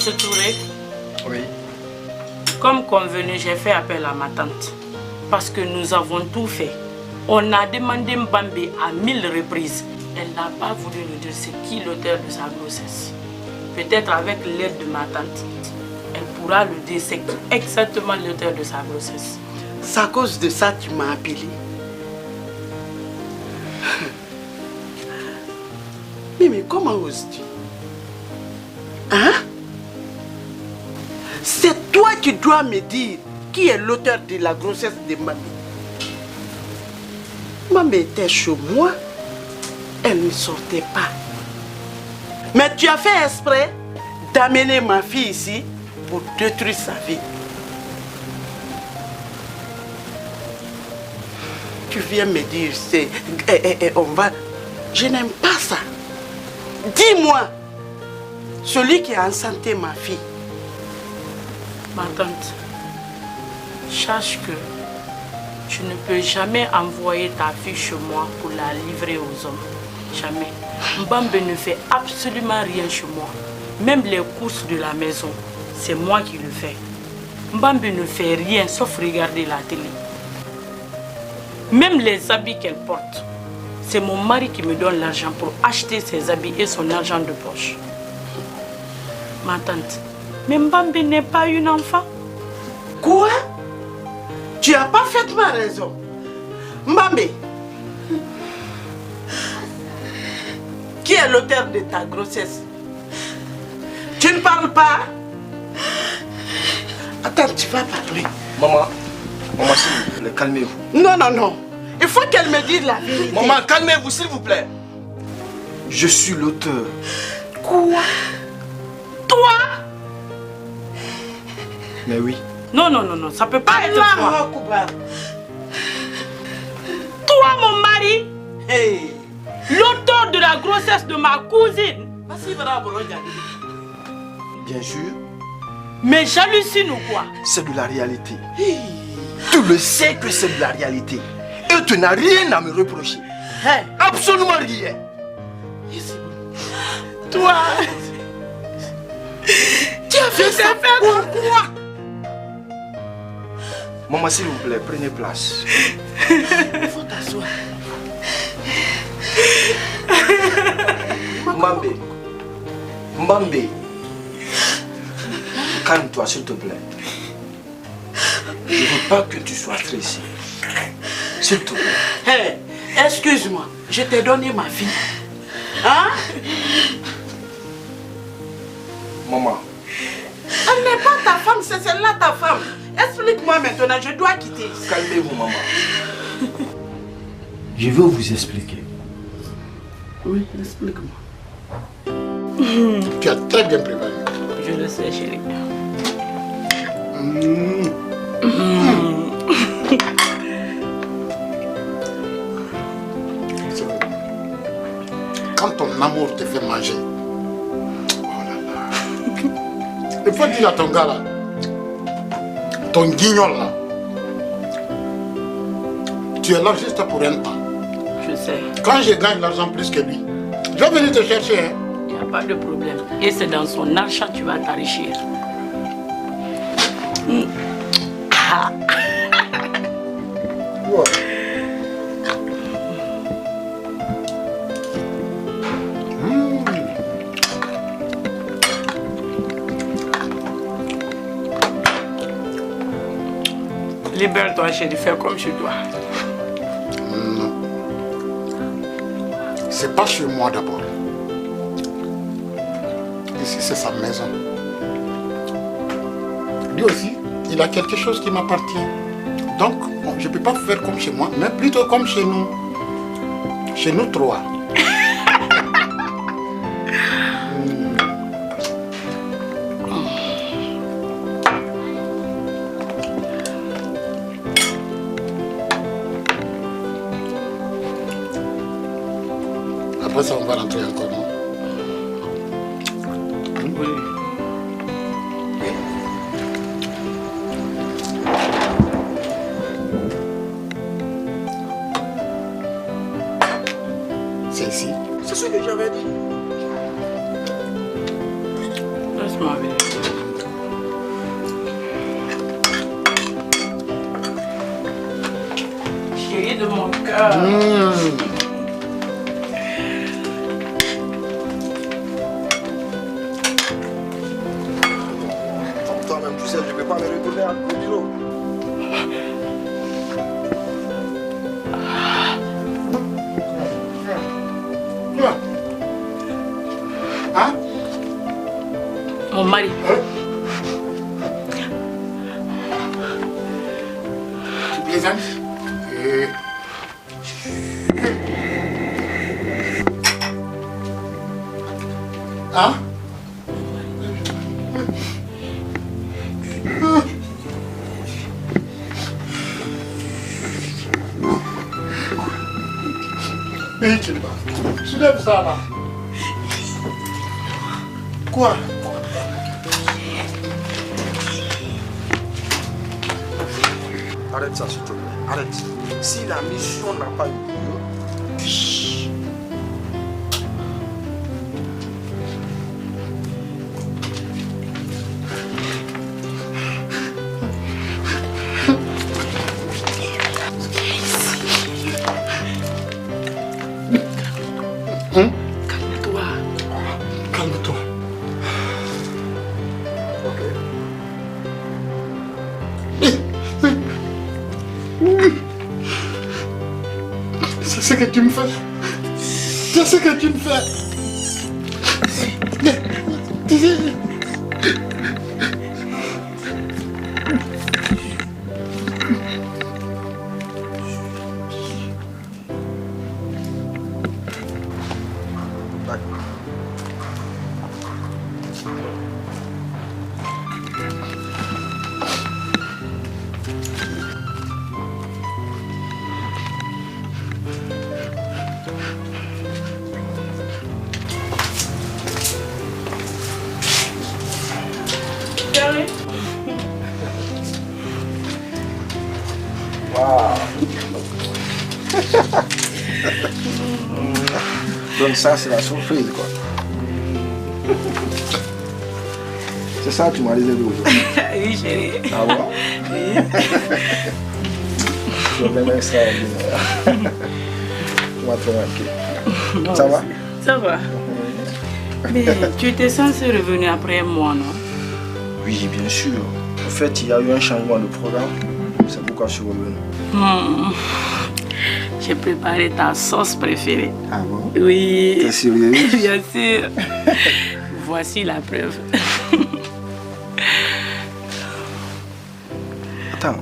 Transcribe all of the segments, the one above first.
Monsieur Touré. Oui. Comme convenu, j'ai fait appel à ma tante. Parce que nous avons tout fait. On a demandé Mbambe à 1000 reprises. Elle n'a pas voulu nous dire c'est qui l'auteur de sa grossesse. Peut-être avec l'aide de ma tante, elle pourra le dire c'est qui exactement l'auteur de sa grossesse. C'est à cause de ça que tu m'as appelé. Mais comment oses-tu? Hein? C'est toi qui dois me dire qui est l'auteur de la grossesse de Mamie. Mamie était chez moi. Elle ne sortait pas. Mais tu as fait exprès d'amener ma fille ici pour détruire sa vie. Tu viens me dire, on va... Je n'aime pas ça. Dis-moi, celui qui a enceinté ma fille. Ma tante, sache que tu ne peux jamais envoyer ta fille chez moi pour la livrer aux hommes. Jamais. Mbambe ne fait absolument rien chez moi. Même les courses de la maison, c'est moi qui le fais. Mbambe ne fait rien sauf regarder la télé. Même les habits qu'elle porte, c'est mon mari qui me donne l'argent pour acheter ses habits et son argent de poche. Ma tante, mais Mbambe n'est pas une enfant. Quoi? Tu as parfaitement raison. Mbambe, qui est l'auteur de ta grossesse? Tu ne parles pas? Attends, tu vas parler. Maman, s'il vous plaît, calmez-vous. Non, non, non. Il faut qu'elle me dise la vérité. Maman, calmez-vous, s'il vous plaît. Je suis l'auteur. Quoi? Toi? Mais oui. Non, non, non, non, ça peut pas être toi. Toi. Toi, mon mari, Hey. l'auteur de la grossesse de ma cousine. Bien sûr, Mais j'hallucine ou quoi? c'est de la réalité. Tu le sais que c'est de la réalité. Et tu n'as rien à me reprocher. Hey. Absolument rien. Toi. Tu as fait ça pourquoi? Maman, s'il vous plaît, prenez place. Il faut t'asseoir. Mbambe, calme-toi, s'il te plaît. Je ne veux pas que tu sois stressé. S'il te plaît. Hey, excuse-moi, je t'ai donné ma fille. Hein? Maman. Elle n'est pas ta femme, c'est celle-là ta femme. Explique-moi maintenant, je dois quitter. Calmez-vous, maman. Je veux vous expliquer. Oui, explique-moi. Tu as très bien préparé. Je le sais, chérie. Quand ton amour te fait manger, oh là là. Il faut dire à ton gars là, ton guignol là, tu es là juste pour un temps. Je sais. Quand je gagne l'argent plus que lui, je vais venir te chercher. Hein. Il n'y a pas de problème. Et c'est dans son argent que tu vas t'enrichir. Ah. Ouais. Libère-toi, chérie, fais comme chez toi. Non. C'est pas chez moi d'abord. Ici, c'est sa maison. Lui aussi, il a quelque chose qui m'appartient. Donc, bon, je ne peux pas faire comme chez moi, mais plutôt comme chez nous. Chez nous trois. Après ça, on va rentrer encore, non? Oui. C'est ici. C'est ce que j'avais dit. Laisse-moi venir. Toi-même, tu sais, je ne vais pas me retourner à mon bureau. Hein? Mon mari. Tu plaisantes? Hein? Soulève ça là. Quoi? Arrête ça, s'il te plaît. Arrête. Si la mission n'a pas eu lieu, Calme-toi. Calme-toi. ok. C'est ce que tu me fais. C'est ce que tu me fais. Donc ça, c'est la surprise, quoi. C'est ça que tu m'as réservé aujourd'hui. Oui, chérie. Ah bon? C'est vraiment extraordinaire. Tu m'as trop marqué. Ça va? Ça va. Mais tu étais censé revenir après moi, non? Oui, bien sûr. En fait, il y a eu un changement de programme. C'est pourquoi je suis revenu. J'ai préparé ta sauce préférée. Ah bon? Oui. T'es sérieux? Bien sûr. Voici la preuve. Attends.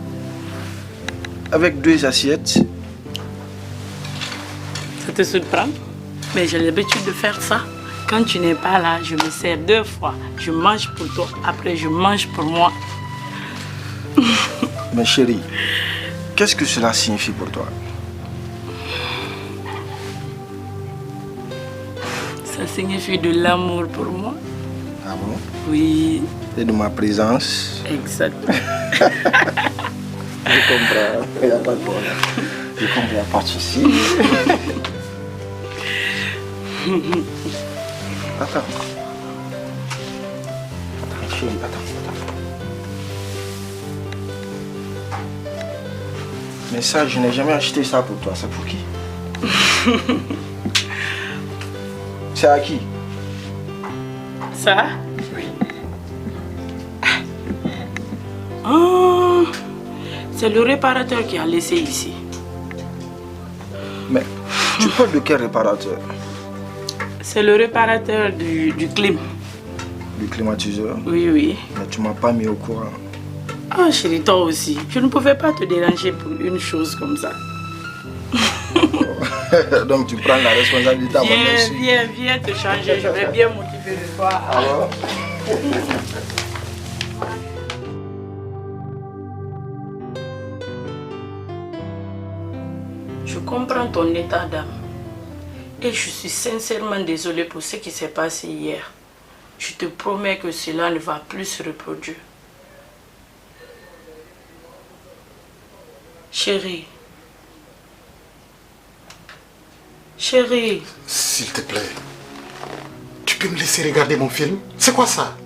Avec 2 assiettes. Ça te surprend? Mais j'ai l'habitude de faire ça. Quand tu n'es pas là, je me sers 2 fois. Je mange pour toi, après je mange pour moi. Mais chérie, qu'est-ce que cela signifie pour toi? Ça signifie de l'amour pour moi. Ah bon? Oui, Et de ma présence? exact. Je comprends, il n'y a pas de problème. Je comprends, il n'y a pas de souci. Attends. Attends, chérie, attends. Mais ça, je n'ai jamais acheté ça pour toi. C'est pour qui? C'est à qui? Ça? Oui. Oh, c'est le réparateur qui a laissé ici. Mais tu parles de quel réparateur? C'est le réparateur du clim. Du climatiseur? Oui, oui. Mais tu m'as pas mis au courant. Ah, chérie, toi aussi. Je ne pouvais pas te déranger pour une chose comme ça. Donc tu prends la responsabilité à moi Viens te changer. Je vais bien m'occuper de toi. Alors? Je comprends ton état d'âme. Et je suis sincèrement désolée pour ce qui s'est passé hier. Je te promets que cela ne va plus se reproduire. Chérie. Chérie. S'il te plaît, tu peux me laisser regarder mon film? C'est quoi ça?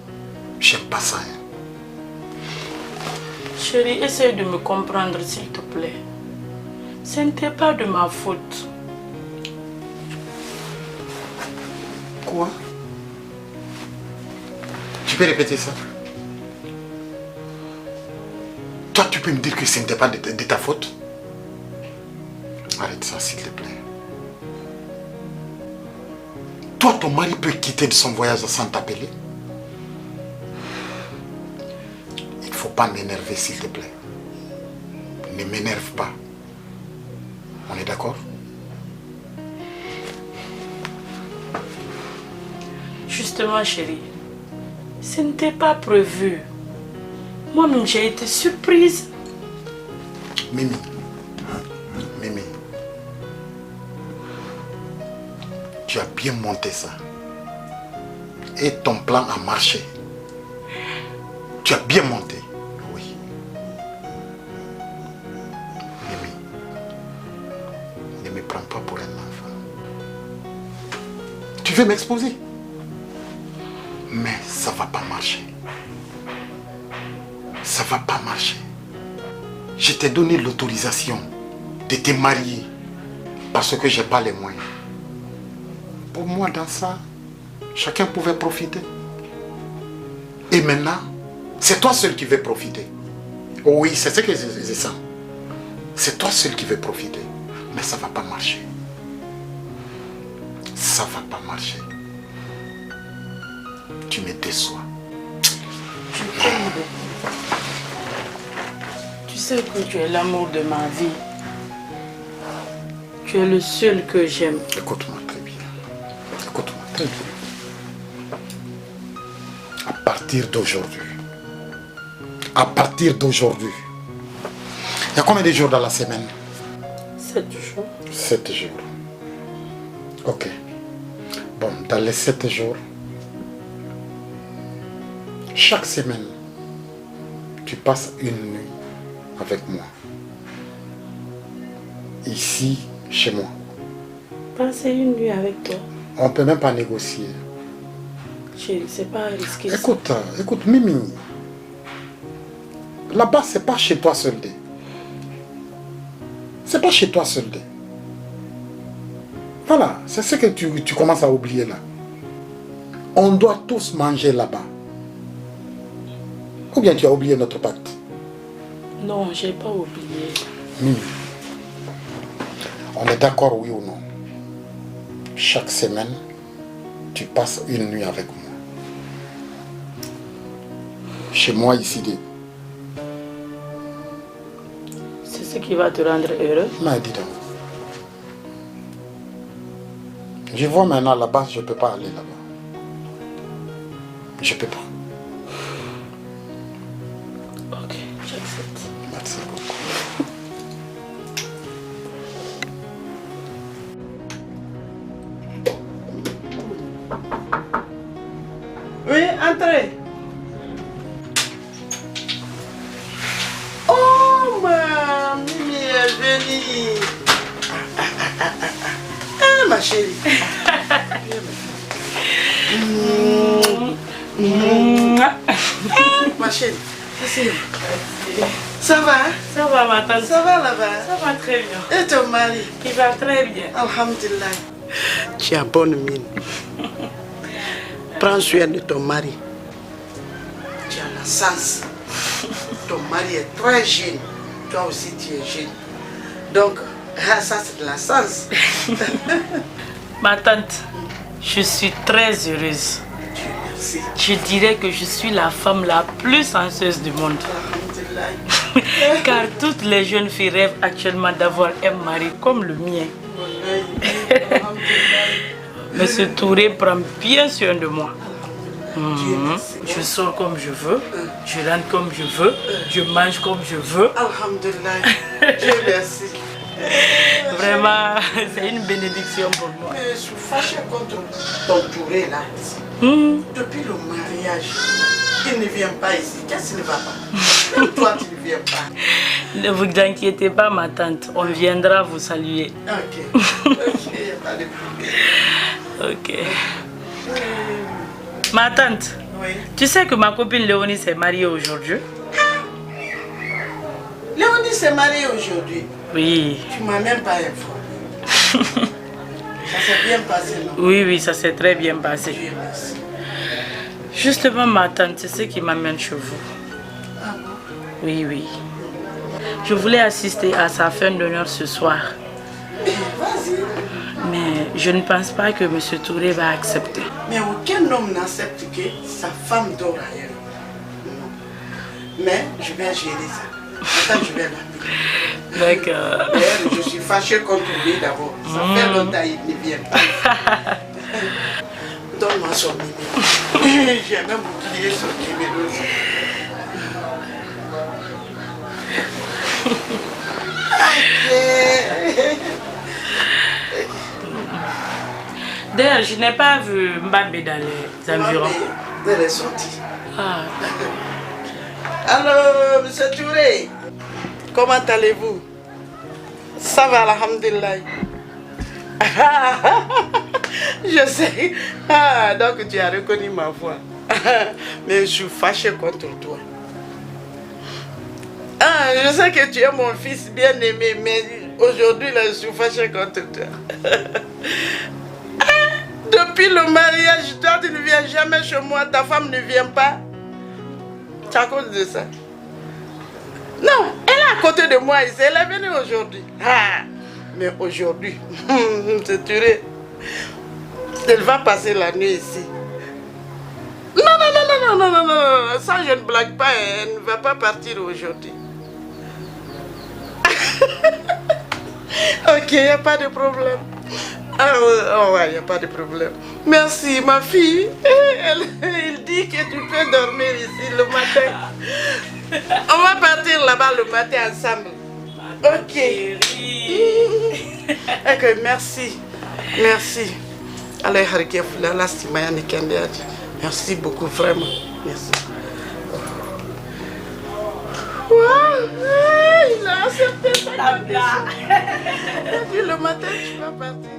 J'aime pas ça. Hein. Chérie, essaye de me comprendre s'il te plaît. Ce n'était pas de ma faute. Quoi? Tu peux répéter ça? Toi, tu peux me dire que ce n'était pas de ta faute? Arrête ça, s'il te plaît. Toi, ton mari peut quitter de son voyage sans t'appeler? Il ne faut pas m'énerver, s'il te plaît. Ne m'énerve pas. On est d'accord? Justement, chérie, ce n'était pas prévu. Moi-même, j'ai été surprise. Mimi. Tu as bien monté ça. Et ton plan a marché. Tu as bien monté. Oui. Mimi. Ne me prends pas pour un enfant. Tu veux m'exposer? Mais ça ne va pas marcher. Ça ne va pas marcher. Je t'ai donné l'autorisation de te marier parce que je n'ai pas les moyens. Pour moi, dans ça, chacun pouvait profiter. Et maintenant, c'est toi seul qui veux profiter. Oh oui, c'est ce que je sens. C'est toi seul qui veux profiter. Mais ça ne va pas marcher. Ça ne va pas marcher. Tu me déçois. Je t'aime beaucoup. Tu sais que tu es l'amour de ma vie. Tu es le seul que j'aime. Écoute-moi très bien. Écoute-moi très bien. À partir d'aujourd'hui, il y a combien de jours dans la semaine? 7 jours. 7 jours. Ok. Bon, dans les 7 jours, chaque semaine, tu passes une nuit avec moi. Ici, chez moi. Passer une nuit avec toi. On ne peut même pas négocier. Chérie, c'est pas risqué. Écoute, Mimi. Là-bas, c'est pas chez toi seul. C'est pas chez toi seul. Voilà, c'est ce que tu commences à oublier là. On doit tous manger là-bas. Ou bien tu as oublié notre pacte? Non, j'ai pas oublié. Mimi, on est d'accord, oui ou non? Chaque semaine, tu passes une nuit avec moi. Chez moi, ici. C'est ce qui va te rendre heureux? Mais dis donc. Je vois maintenant là-bas, je ne peux pas aller là-bas. Je ne peux pas. Ok, j'accepte. Merci beaucoup. Oui, entrez. Oh, ma Mimi est venue. Ah, ma chérie. Ma chérie. Ça va, hein? Ça va, ma tante? Ça va là-bas? Ça va très bien. Et ton mari? Il va très bien. Alhamdulillah. Tu as bonne mine. Prends soin de ton mari. Tu as la chance. Ton mari est très jeune. Toi aussi, tu es jeune. Donc, ça, c'est de la chance. Ma tante, je suis très heureuse. Dieu merci. Je dirais que je suis la femme la plus chanceuse du monde. Alhamdulillah. Car toutes les jeunes filles rêvent actuellement d'avoir un mari comme le mien. Monsieur Touré prend bien soin de moi. Je sors comme je veux, je rentre comme je veux, je mange comme je veux. Alhamdulillah. Dieu merci. Vraiment, c'est une bénédiction pour moi. Mais je suis fâchée contre ton Touré là. Depuis le mariage, il ne vient pas ici. Qu'est-ce qui ne va pas? Même toi, tu ne viens pas. Ne vous inquiétez pas, ma tante. On viendra vous saluer. Ok. Ok, pas de problème. Ok. Ma tante, Oui. tu sais que ma copine Léonie s'est mariée aujourd'hui? Léonie s'est mariée aujourd'hui. Oui. Tu m'as même pas informé. Ça s'est bien passé, non? Oui, oui, ça s'est très bien passé. Dieu merci. Justement, ma tante, c'est ce qui m'amène chez vous. Ah bon? Oui, oui. Je voulais assister à sa fin d'honneur ce soir. Vas-y. Mais je ne pense pas que M. Touré va accepter. Mais aucun homme n'accepte que sa femme dort ailleurs. Non. Mais je vais gérer ça. Attends, je vais l'appeler. D'accord. D'ailleurs, je suis fâchée contre lui d'abord. Ça fait longtemps qu'il ne vient pas. Donne-moi son numéro. J'ai même oublié son numéro. D'ailleurs, je n'ai pas vu Mbambe dans les environs. Elle est sortie. Ah. Allô, monsieur Touré. Comment allez-vous? Ça va, alhamdulillah. Je sais. Ah, donc tu as reconnu ma voix. Mais je suis fâchée contre toi. Ah, je sais que tu es mon fils bien-aimé, mais aujourd'hui, là, je suis fâchée contre toi. Depuis le mariage, toi, tu ne viens jamais chez moi, ta femme ne vient pas. C'est à cause de ça. Non, elle est à côté de moi ici, elle est venue aujourd'hui. Ah, mais aujourd'hui, c'est Touré. Elle va passer la nuit ici. Non, ça je ne blague pas, elle ne va pas partir aujourd'hui. Ok, il n'y a pas de problème. Ah ouais, il n'y a pas de problème. Merci, ma fille. Il dit que tu peux dormir ici le matin. On va partir là-bas le matin ensemble. Ok. Ok, merci. Merci. Allez, merci beaucoup, vraiment. Merci. Wow, il a accepté ça. Et puis le matin, tu vas partir.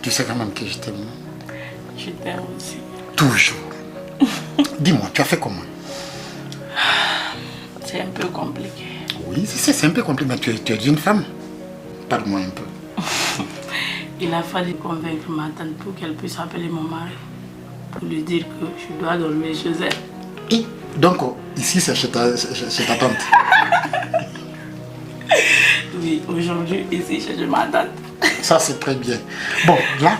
Tu sais quand même que je t'aime. Je t'aime aussi. Toujours. Dis-moi, tu as fait comment? C'est un peu compliqué. Oui, c'est un peu compliqué, mais tu es une femme. Parle-moi un peu. Il a fallu convaincre ma tante pour qu'elle puisse appeler mon mari. Pour lui dire que je dois dormir chez elle. Et donc, ici, c'est chez ta tante. Oui, aujourd'hui, ici, chez ma tante. Ça, c'est très bien. Bon, là,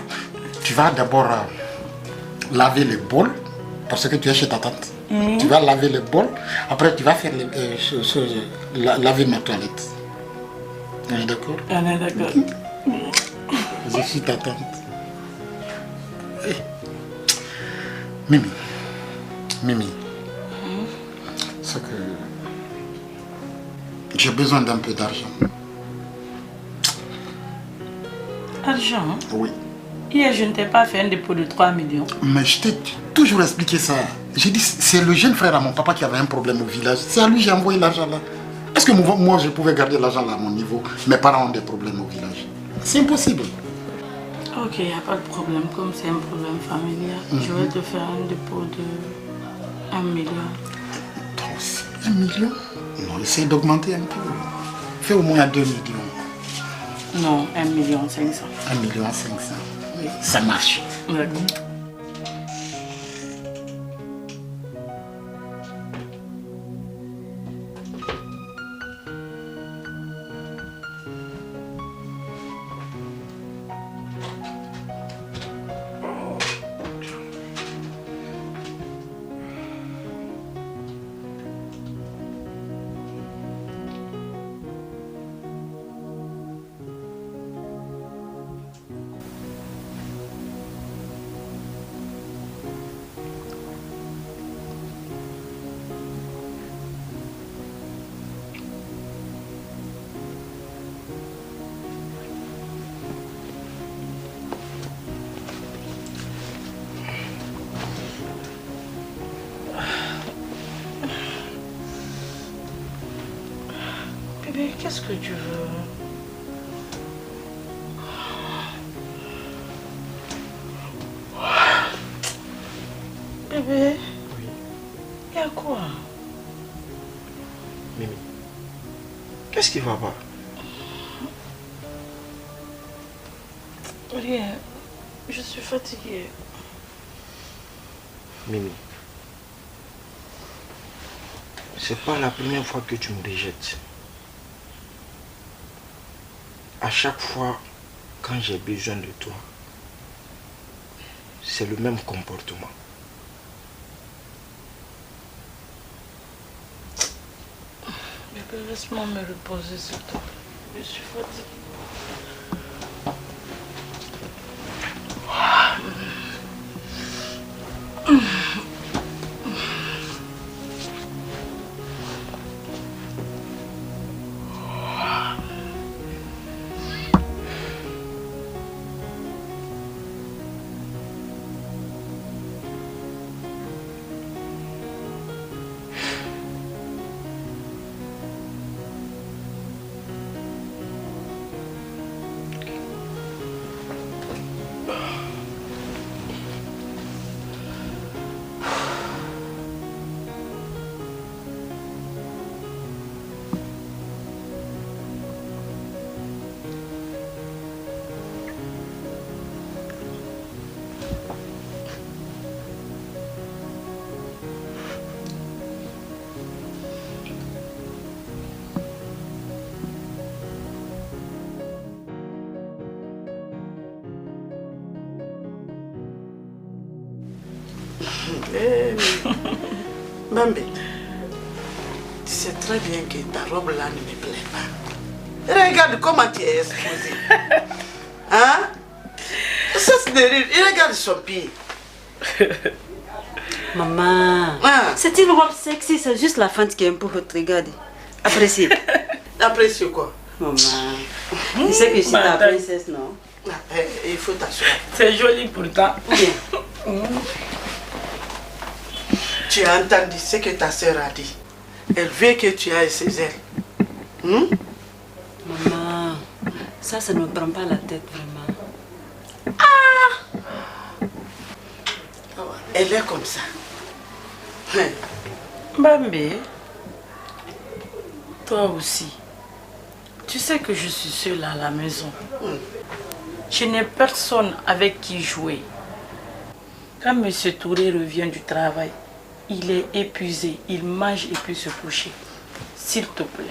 tu vas d'abord laver les bols, parce que tu es chez ta tante. Tu vas laver les bols, après tu vas faire laver ma toilette. On est d'accord? On est d'accord. Je suis ta tante. Hey. Mimi, c'est que j'ai besoin d'un peu d'argent. Argent? Oui. Hier, je ne t'ai pas fait un dépôt de 3 millions. Mais je t'ai toujours expliqué ça. J'ai dit, c'est le jeune frère à mon papa qui avait un problème au village. C'est à lui que j'ai envoyé l'argent là. Est-ce que moi, je pouvais garder l'argent là à mon niveau? Mes parents ont des problèmes au village. C'est impossible. Ok, il n'y a pas de problème. Comme c'est un problème familial, je vais te faire un dépôt de 1 million. Toi aussi, 1 million? Non, essaye d'augmenter un peu. Fais au moins 2 millions. Non, 1 million 500. 1 million 500. Oui, ça marche. D'accord. Bébé, qu'est-ce que tu veux? Bébé, Oui. il y a quoi? Mimi, qu'est-ce qui va pas? Rien. Je suis fatiguée. Mimi, c'est pas la première fois que tu me rejettes. À chaque fois, quand j'ai besoin de toi, c'est le même comportement. Bébé, laisse-moi me reposer sur toi. Je suis fatiguée. Bambi, tu sais très bien que ta robe là ne me plaît pas. Regarde comment tu es exposée. Hein? Cesse de rire. Regarde son pied. Maman, Ah. c'est une robe sexy, c'est juste la fente qui est un peu haute, regarde. Apprécie. Apprécie quoi? Maman, tu sais que je suis ta Madame. princesse, non? Ah, il faut t'asseoir. C'est joli pourtant. Bien. Tu as entendu ce que ta soeur a dit. Elle veut que tu ailles chez elle. Hmm? Maman, ça ne me prend pas la tête vraiment. Elle est comme ça. Hein. Bambi, toi aussi, tu sais que je suis seule à la maison. Je n'ai personne avec qui jouer. Quand M. Touré revient du travail, il est épuisé, il mange et peut se coucher. S'il te plaît,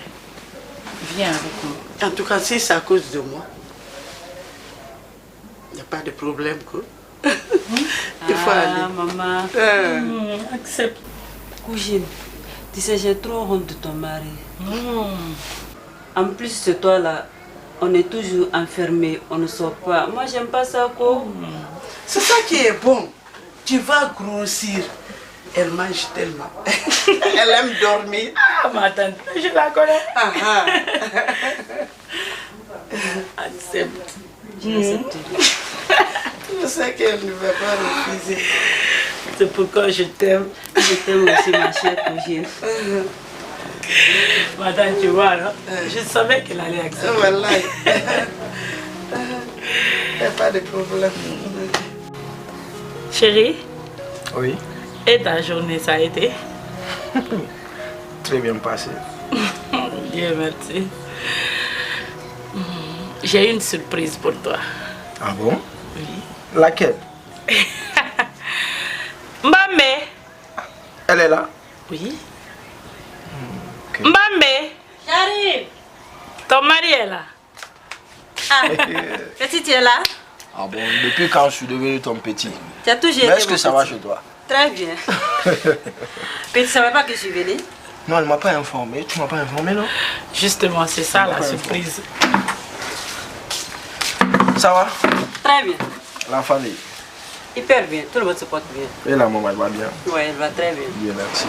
viens avec moi. En tout cas, si c'est à cause de moi, il n'y a pas de problème, quoi. Il faut aller. Maman. Accepte. Cousine, tu sais, j'ai trop honte de ton mari. En plus, c'est toi là, on est toujours enfermé, on ne sort pas. Moi, j'aime pas ça, quoi. C'est ça qui est bon. Tu vas grossir. Elle mange tellement. Elle aime dormir. Ah, ma tante, je la connais. Ah, ah. Accepte. J'accepte. Je sais qu'elle ne va pas refuser. C'est pourquoi je t'aime. Je t'aime aussi, ma chère cousine. Madame, tu vois, non? Je savais qu'elle allait accepter. Voilà. Il n'y a pas de problème. Chérie, Oui, et ta journée, ça a été? très bien passé. Dieu merci. J'ai une surprise pour toi. Ah bon? Oui. Laquelle? Mbambe. Elle est là? Oui. Ok. Mbambe, J'arrive. ton mari est là. Ah, petit, tu es là? Ah bon, depuis quand je suis devenu ton petit? Tu as toujours Mais été est-ce que mon ça va petit. chez toi? Très bien. Mais tu ne savais pas que je suis venue? Non, elle m'a pas informé. Tu m'as pas informé, non? Justement, c'est ça la Ouais. surprise. Ça va? Très bien. La famille? Hyper bien. Tout le monde se porte bien. Et la maman, elle va bien? Ouais, elle va très bien. Bien, merci.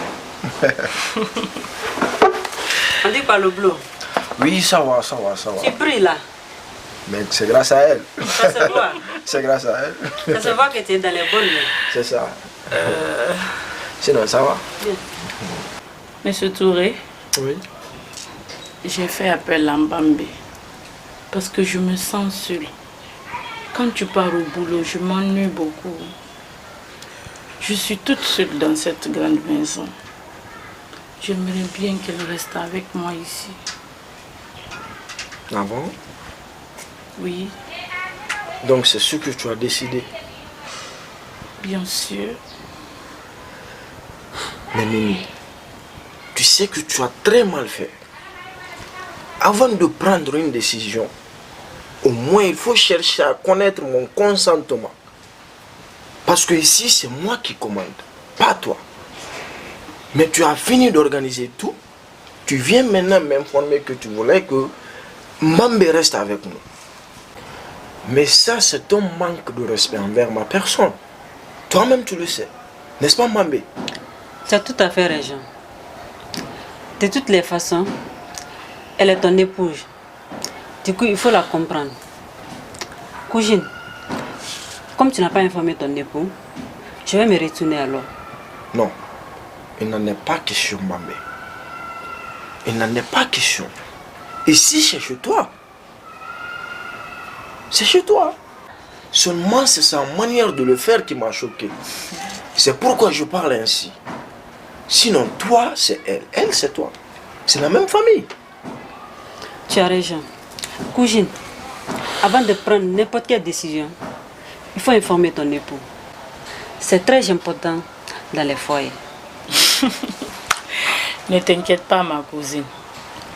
On dit quoi le bleu? Oui, ça va, ça va, ça va. Tu pries là. Mais c'est grâce à elle. Ça se voit. C'est grâce à elle. Ça se voit que tu es dans les bonnes mains. C'est ça. Sinon, ça va? Bien. Monsieur Touré, Oui. j'ai fait appel à Mbambe parce que je me sens seule. Quand tu pars au boulot, je m'ennuie beaucoup. Je suis toute seule dans cette grande maison. J'aimerais bien qu'elle reste avec moi ici. Ah bon? Oui, Donc c'est ce que tu as décidé. bien sûr. Mais Mimi, tu sais que tu as très mal fait. Avant de prendre une décision, au moins il faut chercher à connaître mon consentement. Parce que ici c'est moi qui commande, pas toi. Mais tu as fini d'organiser tout. Tu viens maintenant m'informer que tu voulais que Mambé reste avec nous. Mais ça, c'est un manque de respect envers ma personne. Toi-même, tu le sais. N'est-ce pas, Mambé? Tu as tout à fait raison. De toutes les façons, elle est ton épouse. Du coup, il faut la comprendre. Cousine, comme tu n'as pas informé ton époux, je vais me retourner alors. Non, il n'en est pas question, Mambé. Il n'en est pas question. Ici, c'est chez toi. C'est chez toi. Seulement, c'est sa manière de le faire qui m'a choqué. C'est pourquoi je parle ainsi. Sinon, toi, c'est elle. Elle, c'est toi. C'est la même famille. Tu as raison. Cousine, avant de prendre n'importe quelle décision, il faut informer ton époux. C'est très important dans les foyers. Ne t'inquiète pas, ma cousine.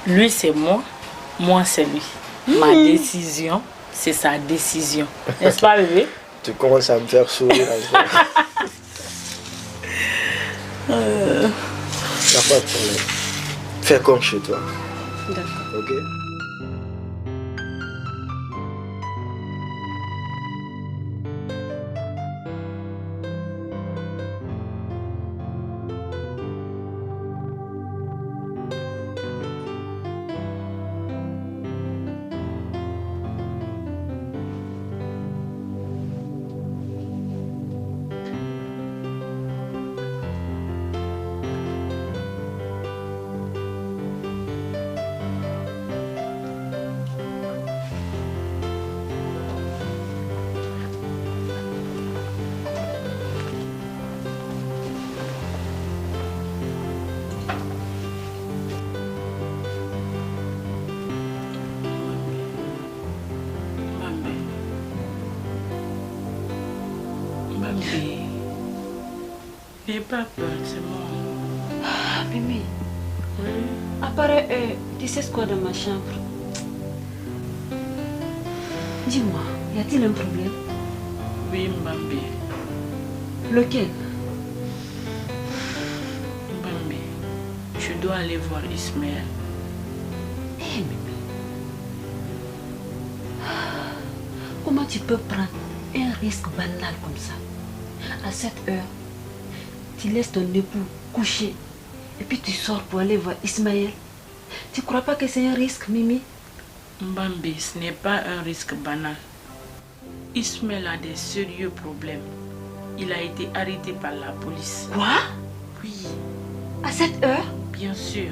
Lui, c'est moi, c'est lui. Ma décision, c'est sa décision. N'est-ce pas, bébé? Tu commences à me faire sourire. Il n'y a pas de problème. Fais comme chez toi. D'accord. Ok? N'aie pas peur, c'est moi. Ah, Mimi. Oui. Apparaît, tu sais quoi dans ma chambre? Dis-moi, y a-t-il un problème? Oui, Mbambi. Lequel? Mbambi, je dois aller voir Ismaël. Eh, Mimi. Comment tu peux prendre un risque banal comme ça? À cette heure, tu laisses ton époux coucher et puis tu sors pour aller voir Ismaël. Tu crois pas que c'est un risque, Mimi? Mbambi, ce n'est pas un risque banal. Ismaël a des sérieux problèmes. Il a été arrêté par la police. Quoi? Oui, À cette heure? bien sûr.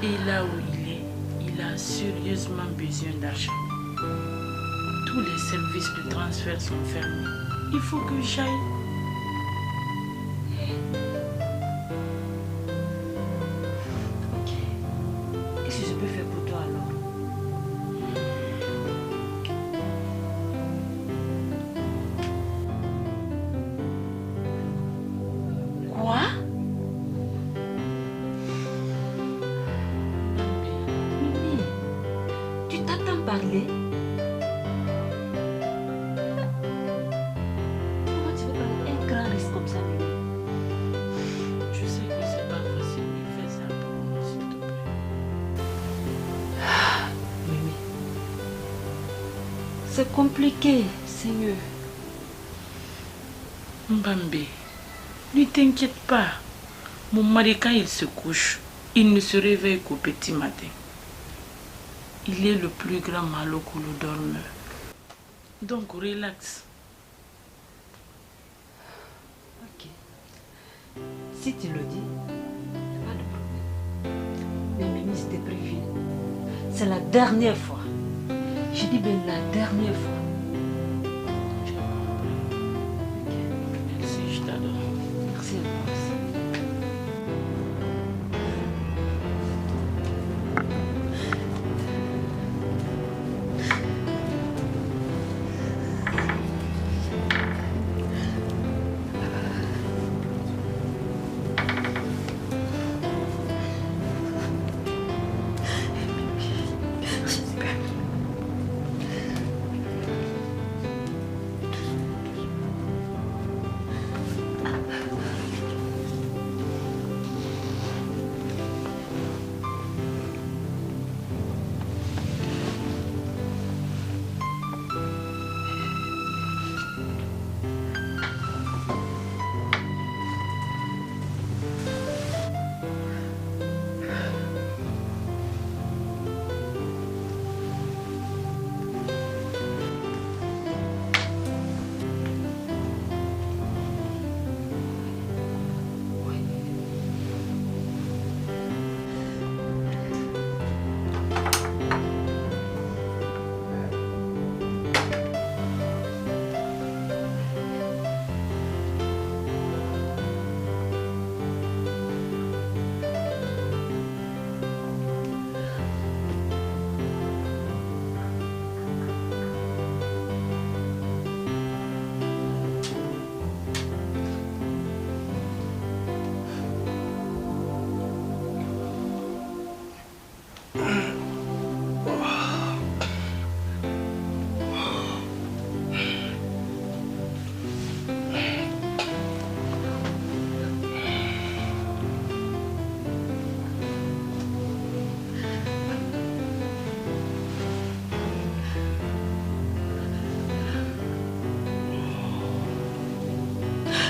Et là où il est, il a sérieusement besoin d'argent. Tous les services de transfert sont fermés. Il faut que j'aille. Ok. Qu'est-ce que je peux faire pour toi alors? Quoi? Mimi, tu t'entends parler? Comment tu veux prendre un grand risque comme ça, Mimi? Je sais que c'est pas facile, mais fais ça pour moi, s'il te plaît. Mimi, c'est compliqué, Seigneur. Mbambi, ne t'inquiète pas. Mon mari, quand il se couche, il ne se réveille qu'au petit matin. Il est le plus grand malocolo dormeur. Donc, relax. Ok. Si tu le dis, pas de problème. Mais Mimi, je t'ai prévenu. C'est la dernière fois. Je dis bien la dernière fois. Je comprends. Ok.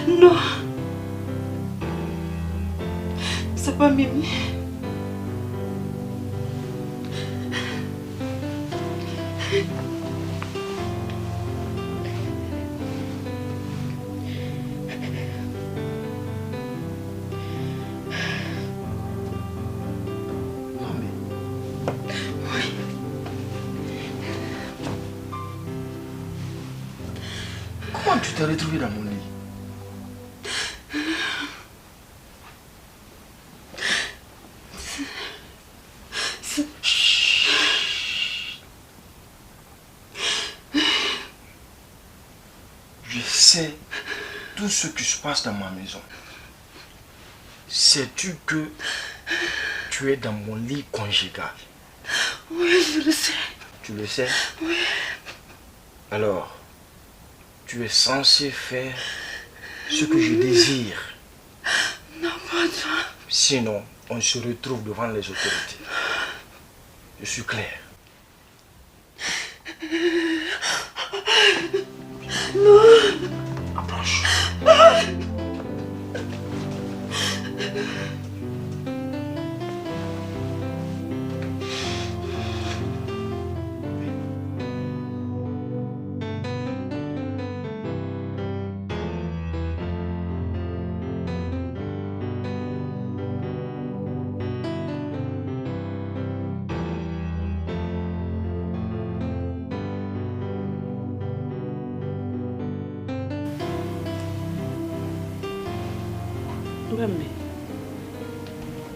Non. C'est pas Mimi. Comment tu t'es retrouvé dans mon lit? Je sais tout ce qui se passe dans ma maison. Sais-tu que tu es dans mon lit conjugal? Oui, je le sais. Tu le sais? Oui. Alors, tu es censé faire ce que je désire. Non, pas toi. Sinon, on se retrouve devant les autorités. Je suis clair. Non. Approche.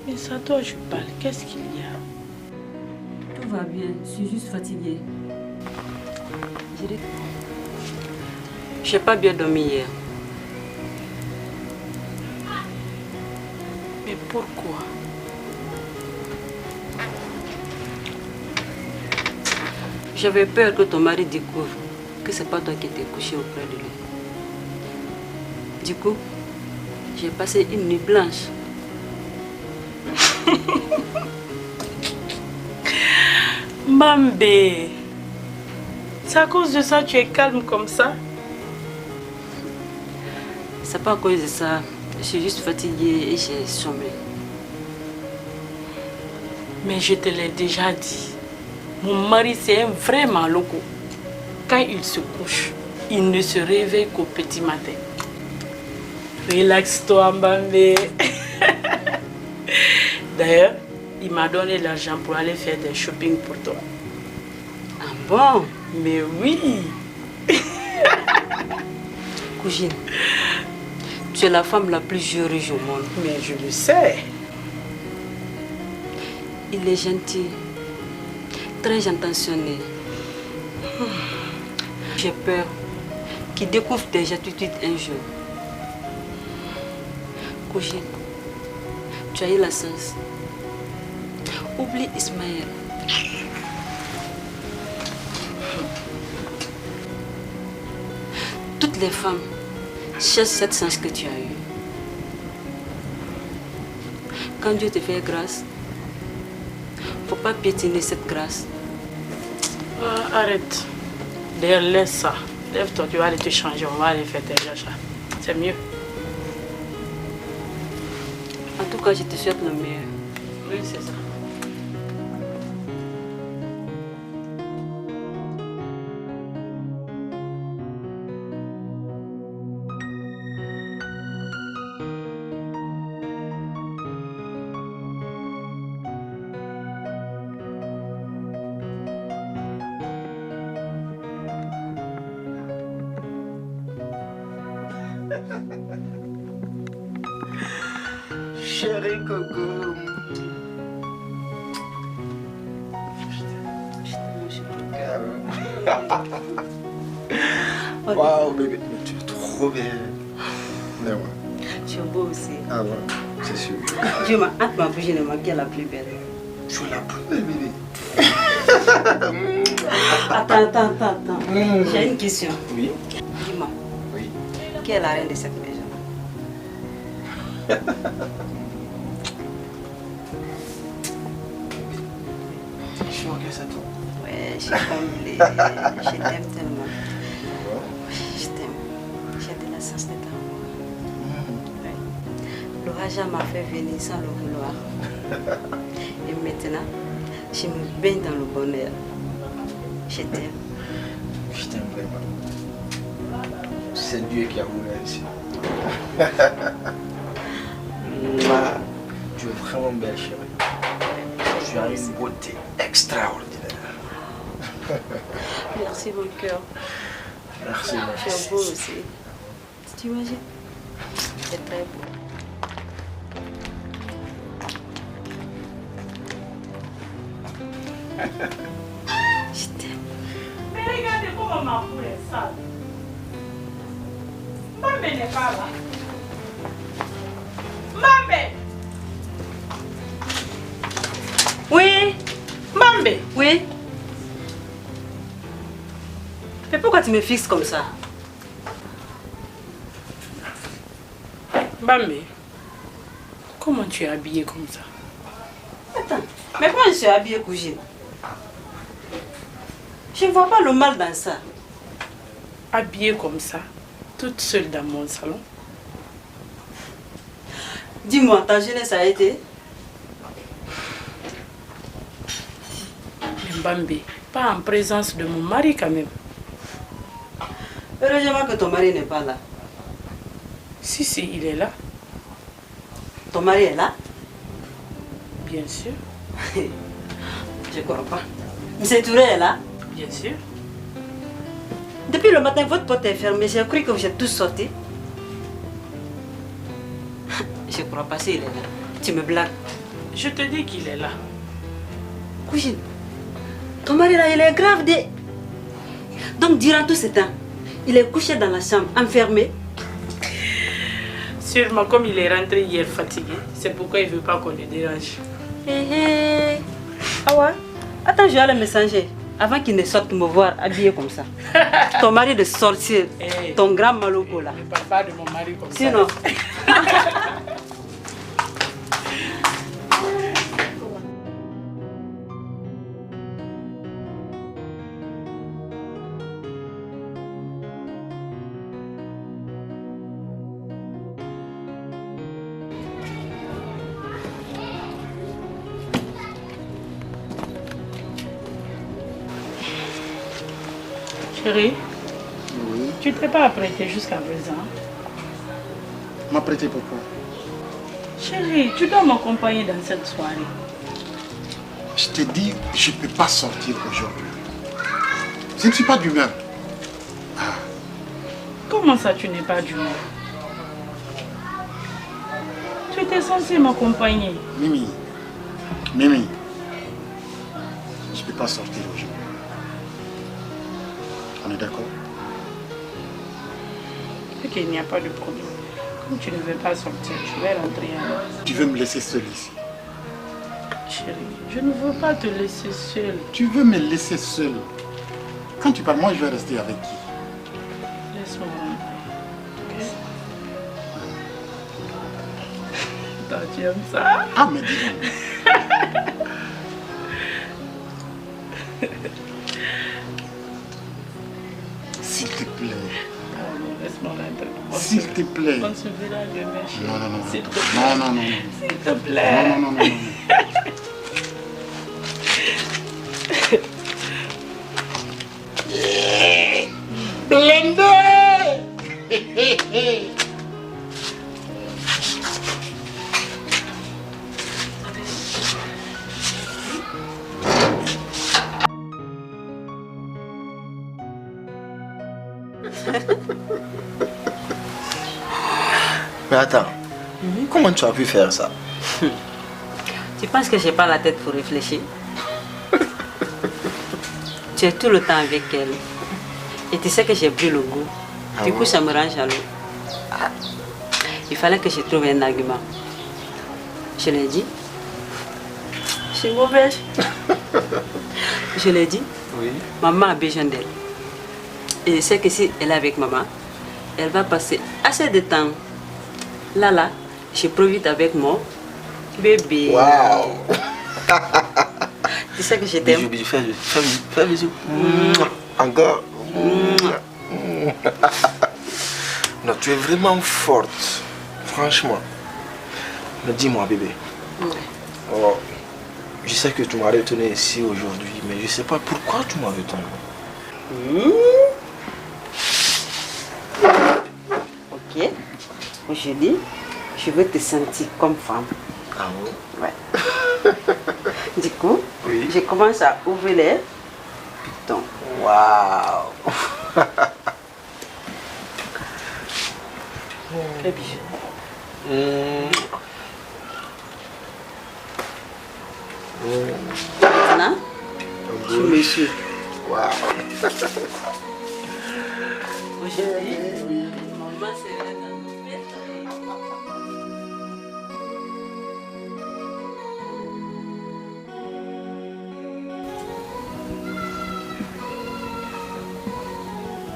Mais c'est à toi que je parle. Qu'est-ce qu'il y a? Tout va bien, je suis juste fatiguée. J'ai pas bien dormi hier. Mais pourquoi? J'avais peur que ton mari découvre que c'est pas toi qui étais couché auprès de lui. Du coup, j'ai passé une nuit blanche. Mbambe, c'est à cause de ça que tu es calme comme ça? C'est pas à cause de ça. Je suis juste fatiguée et j'ai sommeil. Mais je te l'ai déjà dit. Mon mari, c'est un vrai maloko. Quand il se couche, il ne se réveille qu'au petit matin. Relaxe-toi, Mbambe. D'ailleurs, il m'a donné l'argent pour aller faire des shopping pour toi. Ah bon? Mais oui. Cousine, tu es la femme la plus heureuse au monde. Mais je le sais. Il est gentil, très intentionné. J'ai peur qu'il découvre des attitudes un jour. Cousine, tu as eu la chance. Oublie Ismaël. Toutes les femmes cherchent cette chance que tu as eue. Quand Dieu te fait grâce, faut pas piétiner cette grâce. Ah, arrête. D'ailleurs, laisse ça. Lève-toi, tu vas aller te changer. On va aller faire tes achats. C'est mieux. En tout cas, je te souhaite le meilleur. Oui, c'est ça. Chérie Coco. Waouh bébé, mais tu es trop belle. Mais ouais. Tu es beau aussi. Ah ouais, c'est sûr. Dieu m'a hâte ma bougie de maquiller la plus belle. Tu es la plus belle bébé. Attends. J'ai une question. Oui. Dis-moi, Oui. qui est la reine de cette maison? Je suis orgueilleuse à toi. Ouais, je suis comblée. Je t'aime tellement. Ouais. Je t'aime. J'ai de la chance d'être à moi. Raja m'a fait venir sans le vouloir. Et maintenant, je me baigne dans le bonheur. Je t'aime. Je t'aime vraiment. C'est Dieu qui a voulu ainsi. Tu es vraiment belle, chérie. Tu as une beauté extraordinaire. Merci mon cœur. Merci, ma Tu es beau aussi. Tu imagines? C'est très beau. Je t'aime. Mais regardez comment ma peau est sale. Maman n'est pas là. Maman. Oui. Maman. Oui. Mais pourquoi tu me fixes comme ça? Maman. Comment tu es habillée comme ça? Attends, mais pourquoi je suis habillée couchée? Je ne vois pas le mal dans ça. Habillée comme ça, toute seule dans mon salon. Dis-moi, ta jeunesse a été? Mais Bambé, pas en présence de mon mari quand même. Heureusement que ton mari n'est pas là. Si, il est là, Ton mari est là? bien sûr. Je ne crois pas. M. Touré est là? Bien sûr. Depuis le matin, votre porte est fermée. J'ai cru que vous êtes tous sortis. Je ne crois pas s'il est là. Tu me blagues. Je te dis qu'il est là. Cousine, ton mari là, il est grave de... Donc, durant tout ce temps, il est couché dans la chambre, enfermé. Sûrement, comme il est rentré hier fatigué, c'est pourquoi il ne veut pas qu'on le dérange. Ah ouais? Attends, je vais aller me changer. Avant qu'il ne sorte me voir habillé comme ça. Ton mari de sortir, ton grand maloko là. Ne parle pas de mon mari comme ça. Sinon. Chérie, Oui. tu ne t'es pas apprêtée jusqu'à présent. M'apprêter pourquoi? Chérie, tu dois m'accompagner dans cette soirée. Je te dis, je ne peux pas sortir aujourd'hui. Je ne suis pas d'humeur. Comment ça, tu n'es pas d'humeur? Tu étais censée m'accompagner. Mimi, je ne peux pas sortir aujourd'hui. On est d'accord? Ok, il n'y a pas de problème. Comme tu ne veux pas sortir, je vais rentrer alors. Tu veux me laisser seul ici? Chérie, je ne veux pas te laisser seule. Tu veux me laisser seul? Quand tu parles, moi je vais rester avec qui? Laisse-moi rentrer. Ok? Toi, tu aimes ça? Ah, mais dis donc. S'il te plaît. Laisse-moi rentrer. S'il te plaît. On se verra demain, chérie. Non, non, non. S'il te plaît. Non, non, non. S'il te plaît. Non, non, non, non. Mais attends, comment tu as pu faire ça? Tu penses que je n'ai pas la tête pour réfléchir? Tu es tout le temps avec elle. Et tu sais que j'ai pris le goût. Du coup, ça me rend jaloux. Il fallait que je trouve un argument. Je l'ai dit. Je suis mauvaise. Je l'ai dit. Oui. Maman a besoin d'elle. Et je sais que si elle est avec maman, elle va passer assez de temps. Là, je profite avec mon bébé. Waouh! Tu sais que je t'aime. Bisous, fais bisous. Encore. Non, tu es vraiment forte. Franchement. Mais dis-moi, bébé. Oh, je sais que tu m'as retenu ici aujourd'hui, mais je ne sais pas pourquoi tu m'as retenu. Ok. Aujourd'hui, je veux te sentir comme femme. Ah bon? Ouais. Du coup, oui. je commence à ouvrir les pitons. Waouh! Très bijou. Maintenant, tu me suis. Waouh! Aujourd'hui, maman sera dans le pétrin.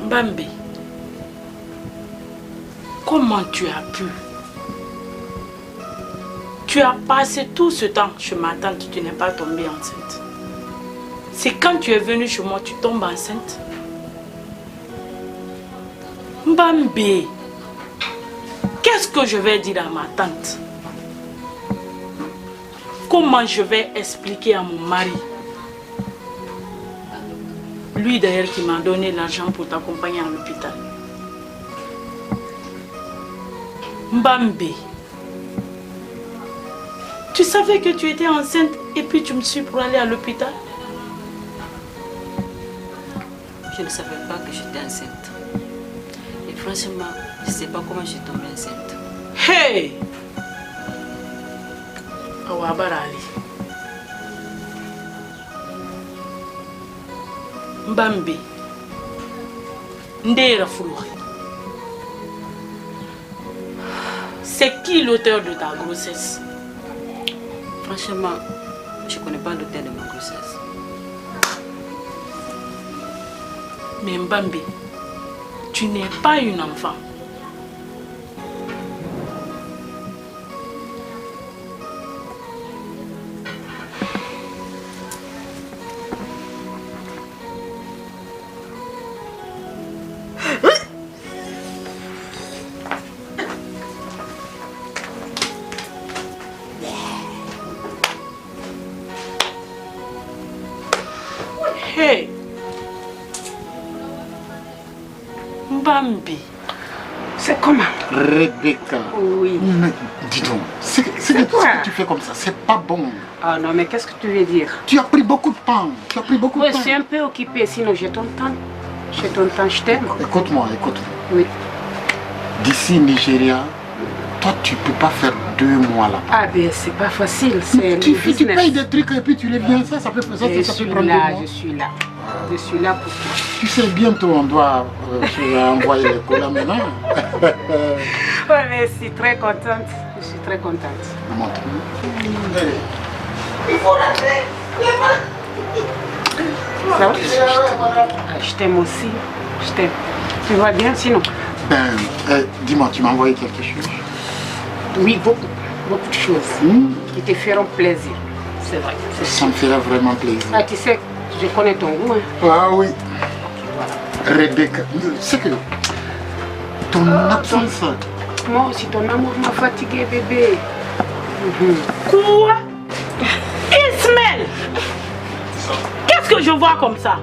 Bambi, comment tu as pu? Tu as passé tout ce temps chez ma tante, tu n'es pas tombée enceinte. C'est quand tu es venu chez moi, tu tombes enceinte. Bambi, qu'est-ce que je vais dire à ma tante? Comment je vais expliquer à mon mari? Lui d'ailleurs qui m'a donné l'argent pour t'accompagner à l'hôpital. Bambi, tu savais que tu étais enceinte et puis tu me suis pour aller à l'hôpital? Je ne savais pas que j'étais enceinte. Et franchement, je ne sais pas comment je suis tombée enceinte. Hey! Awa Barali. Bambi, Ndera Foulouri. C'est qui l'auteur de ta grossesse? Franchement, je ne connais pas l'auteur de ma grossesse. Mais Bambi, tu n'es pas une enfant. Hey! Bambi. C'est comment? Rebecca. Oui. Mais dis donc, ce que tu fais comme ça, c'est pas bon. Ah non, mais qu'est-ce que tu veux dire? Tu as pris beaucoup de temps. Tu as pris beaucoup de Oui, temps. je suis un peu occupée, sinon j'ai ton temps. J'ai ton temps, je t'aime. Écoute-moi. Oui. D'ici Nigeria, toi tu peux pas faire 2 mois là. Ah ben c'est pas facile, c'est Tu le business. payes des trucs et puis tu reviens, ça peut Je prendre 2 suis mois. là, je suis là. Je suis là pour toi. Tu sais, bientôt on doit envoyer les colas maintenant. Oui, mais je suis très contente. Je suis très contente. Montre-moi. Ça va? Je t'aime aussi. Je t'aime. Tu vas bien sinon? Ben, dis-moi, tu m'as envoyé quelque chose? Oui, beaucoup de choses qui te feront plaisir. C'est vrai. Ça me ferait vraiment plaisir. Ah, tu sais, je connais ton goût. Hein. Ah oui. Rebecca, c'est que ton absence... Moi aussi, ton amour m'a fatigué, bébé. Quoi? Ismaël! Qu'est-ce que je vois comme ça?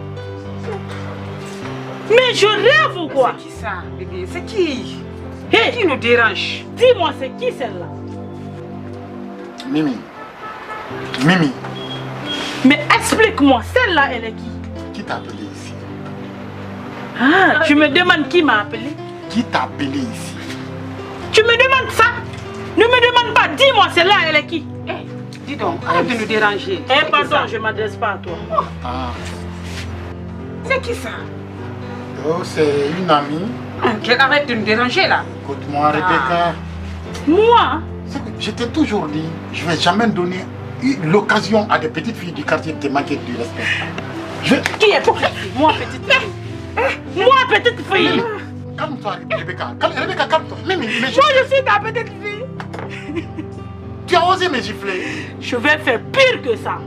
Mais je rêve ou quoi? C'est qui ça, bébé? C'est qui? Hey, Qui nous dérange? dis-moi, c'est qui celle-là? Mimi. Mais explique-moi, celle-là, elle est qui? Qui t'a appelé ici? Ah, tu me demandes qui m'a appelé? Qui t'a appelé ici? Tu me demandes ça? Ne me demande pas, dis-moi, celle-là, elle est qui? Eh, dis donc, arrête de nous déranger. Eh, C'est qui pardon, ça? je ne m'adresse pas à toi. Ah, C'est qui ça? oh, c'est une amie. Qu'elle arrête de nous déranger là. Écoute-moi, Rebecca. Moi? C'est que je t'ai toujours dit, je ne vais jamais donner l'occasion à des petites filles du quartier de te manquer du respect. Qui est petite fille? Moi, petite fille. Moi, petite fille. Calme-toi, Rebecca. Rebecca, calme-toi. Mais Moi, je suis ta petite fille. tu as osé me gifler. Je vais faire pire que ça.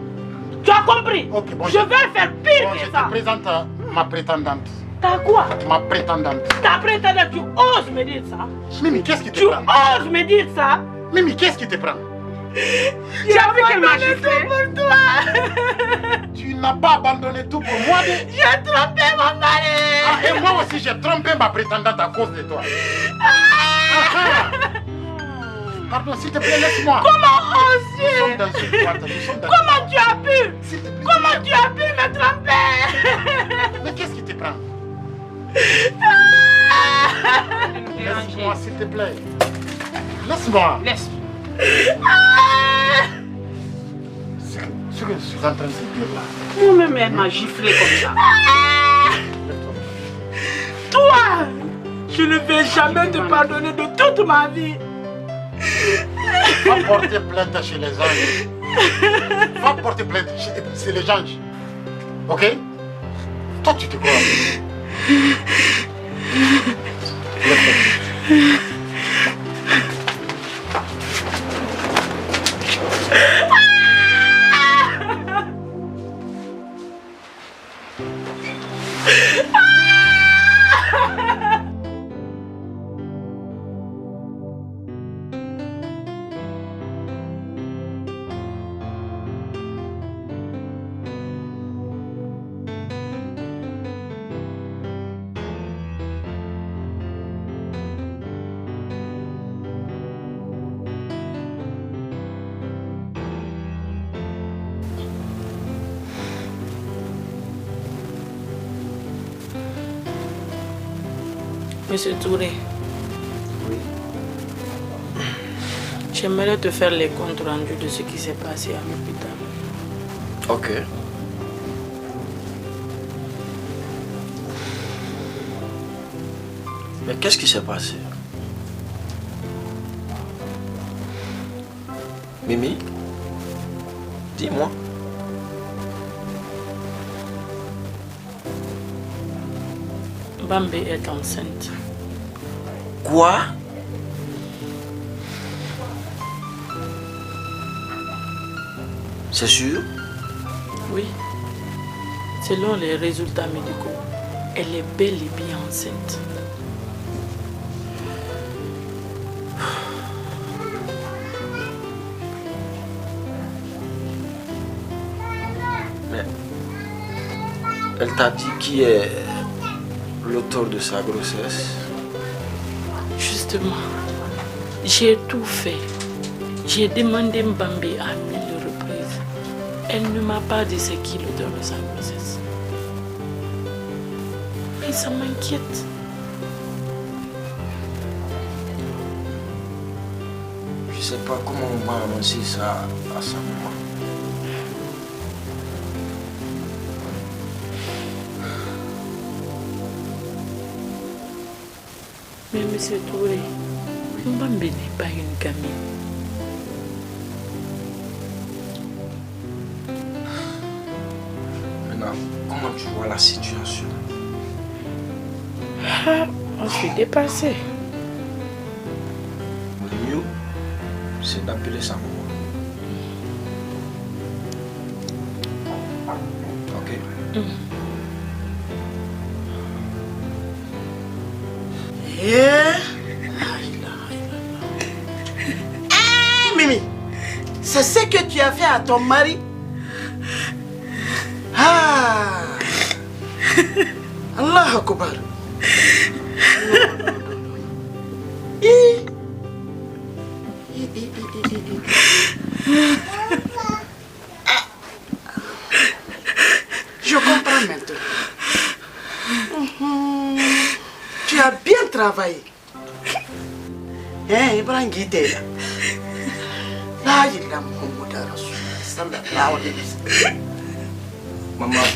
Tu as compris? Ok, bon, je vais faire pire bon, que je ça. te présente ma prétendante. T'as quoi? Ma prétendante. Ta prétendante, tu oses me dire ça? Mimi, qu'est-ce qui te Tu prend? oses me dire ça? Mimi, qu'est-ce qui te prend? Tu as vu qu'elle m'a giflé pour toi. Tu n'as pas abandonné tout pour moi. J'ai trompé mon mari. Ah, et moi aussi, j'ai trompé ma prétendante à cause de toi. Pardon, s'il te plaît, laisse-moi. Comment oses-tu? Nous sommes dans une boîte. Comment tu as pu? S'il te plaît, Comment tu as pu me tromper? Mais qu'est-ce qui te prend? Ne Laisse-moi, s'il te plaît. Laisse-moi. Laisse. Ce que je suis en train de dire là. Moi-même, elle m'a giflé comme ça. Toi, je ne vais jamais te pardonner de toute ma vie. Va porter plainte chez les anges. Va porter plainte chez les anges. Ok? Toi, tu te crois. Monsieur Touré. Oui. J'aimerais te faire les comptes rendus de ce qui s'est passé à l'hôpital. Ok. Mais qu'est-ce qui s'est passé? Mimi? Dis-moi. Bambé est enceinte. Quoi? C'est sûr? Oui. Selon les résultats médicaux, elle est bel et bien enceinte. Mais elle t'a dit qui est l'auteur de sa grossesse? Justement, j'ai tout fait. J'ai demandé Mbambé à 1000 reprises. Elle ne m'a pas dit c'est qui l'auteur de sa grossesse. Mais ça m'inquiète. Je sais pas comment on va annoncer ça à sa maman. Mais monsieur Touré, Mbambé n'est pas une gamine. Maintenant, comment tu vois la situation? Ah, on s'est dépassé. Le mieux, c'est d'appeler sa maman. Ok? Mimi, c'est ce que tu as fait à ton mari. Ah, Allah Akbar. Je comprends maintenant. Tu as bien travaillé. Hein, Ibrahim Guidé. La ilaha Muhammad Rasulullah sallallahu alayhi wa sallam. Maman.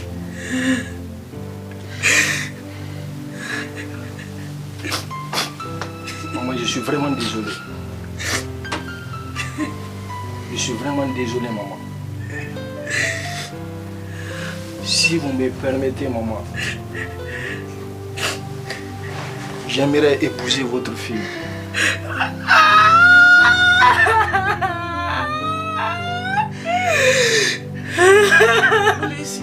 Maman, je suis vraiment désolé. Je suis vraiment désolé, maman. Si vous me permettez, maman, j'aimerais épouser votre fille. Ici.